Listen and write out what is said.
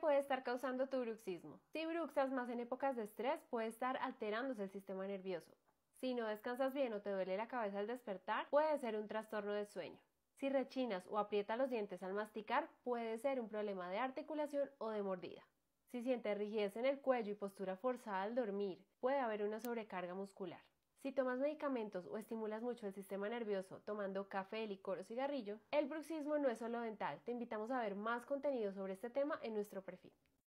puede estar causando tu bruxismo? Si bruxas más en épocas de estrés, puede estar alterándose el sistema nervioso. Si no descansas bien o te duele la cabeza al despertar, puede ser un trastorno del sueño. Si rechinas o aprietas los dientes al masticar, puede ser un problema de articulación o de mordida. Si sientes rigidez en el cuello y postura forzada al dormir, puede haber una sobrecarga muscular. Si tomas medicamentos o estimulas mucho el sistema nervioso tomando café, licor o cigarrillo, el bruxismo no es solo dental. Te invitamos a ver más contenido sobre este tema en nuestro perfil.